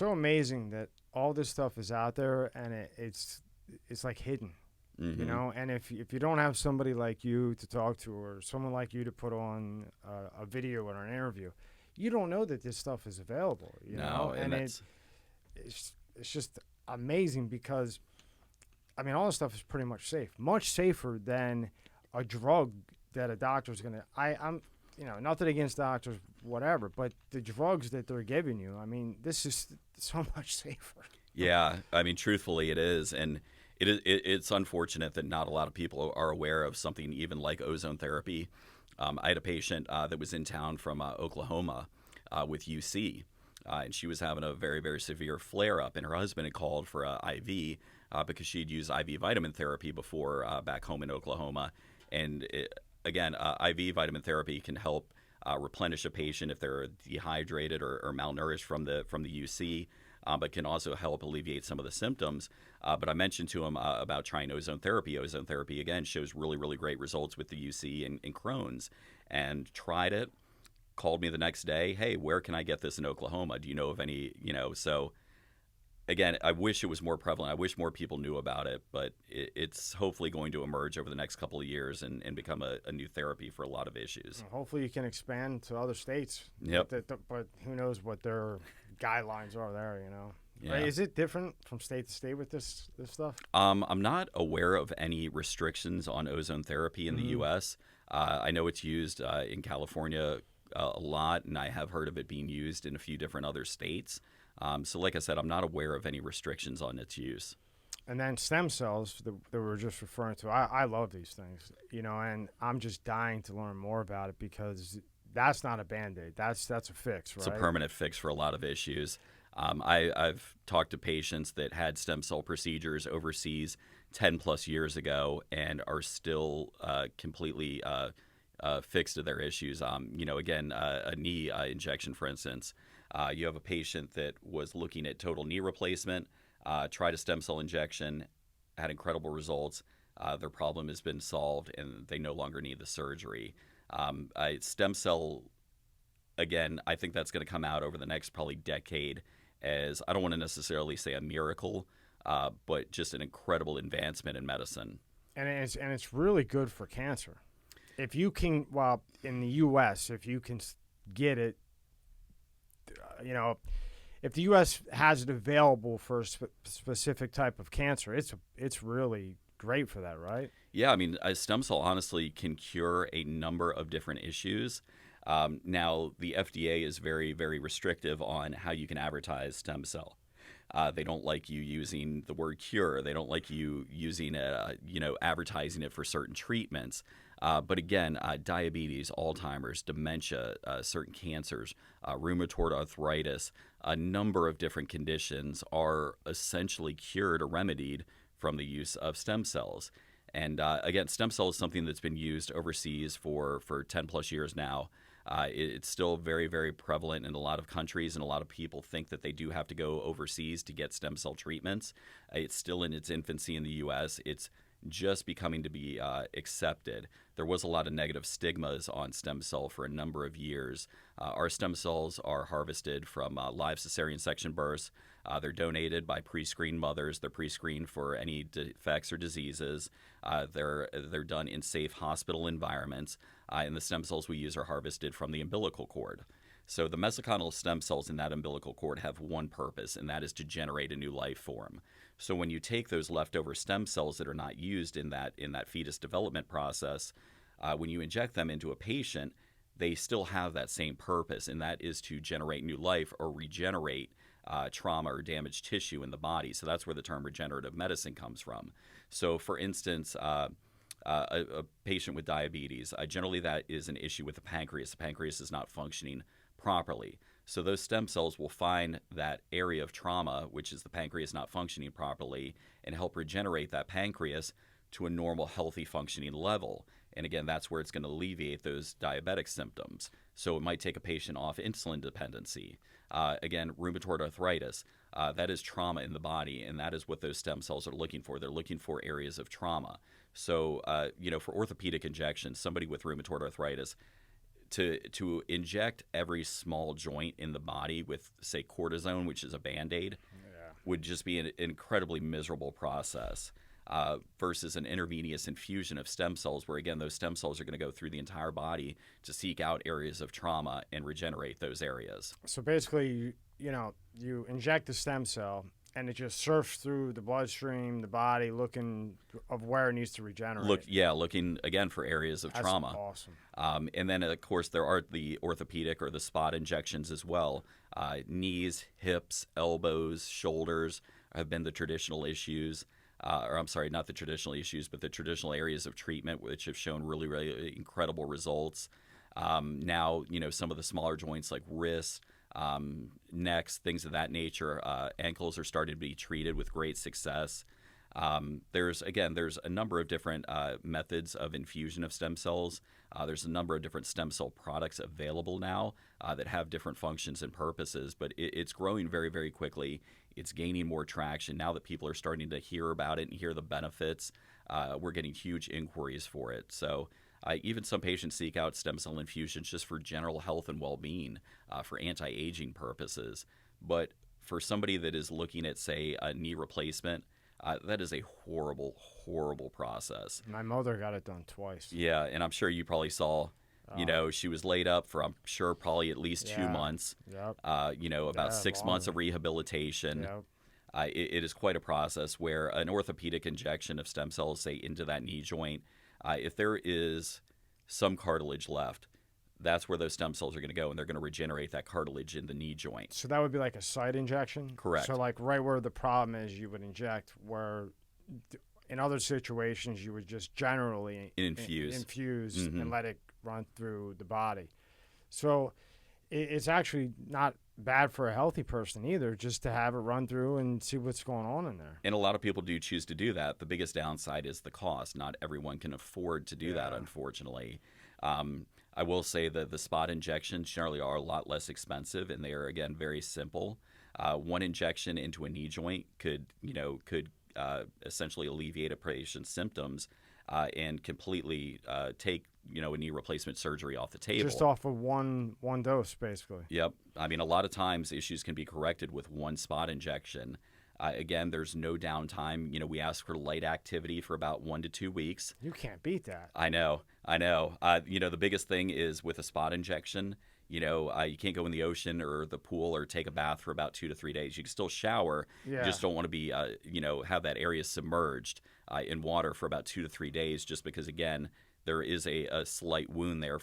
So amazing that all this stuff is out there, and it's like hidden, Hmm. And if you don't have somebody like you to talk to, or someone like you to put on a video or an interview, you don't know that this stuff is available. No, and And that's it's just amazing because I mean all this stuff is pretty much safe, much safer than a drug that a doctor's gonna. I'm nothing against doctors, whatever, but the drugs that they're giving you, I mean, this is so much safer. yeah. I mean, truthfully, it is, and it's unfortunate that not a lot of people are aware of something even like ozone therapy. I had a patient that was in town from Oklahoma with UC, and she was having a very, very severe flare up, and her husband had called for a IV because she'd used IV vitamin therapy before back home in Oklahoma. And again, IV vitamin therapy can help replenish a patient if they're dehydrated or malnourished from the UC. But can also help alleviate some of the symptoms. But I mentioned to him about trying ozone therapy. Ozone therapy, again, shows really, really great results with the UC and Crohn's. And tried it, called me the next day. Hey, where can I get this in Oklahoma? Do you know of any, So again, I wish it was more prevalent. I wish more people knew about it, but it's hopefully going to emerge over the next couple of years and become a new therapy for a lot of issues. Hopefully, you can expand to other states. Yep. But who knows what their guidelines are there? Yeah. Is it different from state to state with this stuff? I'm not aware of any restrictions on ozone therapy in the Mm-hmm. U.S. I know it's used in California a lot, and I have heard of it being used in a few different other states. So, like I said, I'm not aware of any restrictions on its use. And then stem cells that we were just referring to. I love these things, and I'm just dying to learn more about it because that's not a band-aid. That's a fix, It's a right? permanent fix for a lot of issues. I've talked to patients that had stem cell procedures overseas 10 plus years ago and are still completely fixed to their issues. Again, a knee injection, for instance. You have a patient that was looking at total knee replacement, tried a stem cell injection, had incredible results. Their problem has been solved, and they no longer need the surgery. Stem cell, again, I think that's going to come out over the next probably decade as I don't want to necessarily say a miracle, but just an incredible advancement in medicine. And it's really good for cancer. If you can, well, in the U.S., if you can get it, you know, if the U.S. has it available for a specific type of cancer, it's really great for that, right? Yeah, I mean, a stem cell honestly can cure a number of different issues. Now, the FDA is very, very restrictive on how you can advertise stem cell. They don't like you using the word cure. They don't like you using, advertising it for certain treatments. But again, diabetes, Alzheimer's, dementia, certain cancers, rheumatoid arthritis, a number of different conditions are essentially cured or remedied from the use of stem cells. And again, stem cell is something that's been used overseas for 10 plus years now. It's still very, very prevalent in a lot of countries, and a lot of people think that they do have to go overseas to get stem cell treatments. It's still in its infancy in the U.S. It's just becoming to be accepted. There was a lot of negative stigmas on stem cell for a number of years. Our stem cells are harvested from live cesarean section births. They're donated by pre-screened mothers. They're pre-screened for any defects or diseases. They're done in safe hospital environments. And the stem cells we use are harvested from the umbilical cord. So the mesenchymal stem cells in that umbilical cord have one purpose, and that is to generate a new life form. So when you take those leftover stem cells that are not used in that fetus development process, when you inject them into a patient, they still have that same purpose, and that is to generate new life or regenerate trauma or damaged tissue in the body. So that's where the term regenerative medicine comes from. So, for instance, a patient with diabetes, generally that is an issue with the pancreas. The pancreas is not functioning properly. So those stem cells will find that area of trauma, which is the pancreas not functioning properly, and help regenerate that pancreas to a normal, healthy functioning level. And again, that's where it's going to alleviate those diabetic symptoms. So it might take a patient off insulin dependency. Again, rheumatoid arthritis, that is trauma in the body, and that is what those stem cells are looking for. They're looking for areas of trauma. So, for orthopedic injections, somebody with rheumatoid arthritis, to inject every small joint in the body with, say, cortisone, which is a Band-Aid, would just be an incredibly miserable process. Versus an intravenous infusion of stem cells, where again those stem cells are going to go through the entire body to seek out areas of trauma and regenerate those areas. So basically, you inject the stem cell, and it just surfs through the bloodstream, the body, looking of where it needs to regenerate. Looking again for areas of That's trauma. Awesome. And then of course there are the orthopedic or the spot injections as well. Knees, hips, elbows, shoulders have been the traditional issues. Or I'm sorry, not the traditional issues, but the traditional areas of treatment, which have shown really, really incredible results. Now, some of the smaller joints like wrists, necks, things of that nature, ankles are starting to be treated with great success. There's a number of different methods of infusion of stem cells. There's a number of different stem cell products available now that have different functions and purposes, but it's growing very, very quickly. It's gaining more traction now that people are starting to hear about it and hear the benefits. We're getting huge inquiries for it. So even some patients seek out stem cell infusions just for general health and well-being, for anti-aging purposes. But for somebody that is looking at, say, a knee replacement, that is a horrible, horrible process. My mother got it done twice. Yeah, and I'm sure you probably saw, she was laid up for, I'm sure, probably at least 2 months. Yep. About 6 months of rehabilitation. Yep. It is quite a process where an orthopedic injection of stem cells, say, into that knee joint, if there is some cartilage left, that's where those stem cells are going to go, and they're going to regenerate that cartilage in the knee joint. So that would be like a site injection? Correct. So like right where the problem is, you would inject, where in other situations you would just generally infuse mm-hmm. and let it run through the body. So it's actually not bad for a healthy person either, just to have it run through and see what's going on in there. And a lot of people do choose to do that. The biggest downside is the cost. Not everyone can afford to do that, unfortunately. I will say that the spot injections generally are a lot less expensive, and they are, again, very simple. One injection into a knee joint could essentially alleviate a patient's symptoms and completely take a knee replacement surgery off the table. Just off of one dose, basically. Yep. I mean, a lot of times issues can be corrected with one spot injection. Again, there's no downtime. We ask for light activity for about 1 to 2 weeks. You can't beat that. I know. The biggest thing is with a spot injection, you can't go in the ocean or the pool or take a bath for about 2 to 3 days. You can still shower. Yeah. You just don't want to be, have that area submerged in water for about 2 to 3 days, just because, again, there is a slight wound there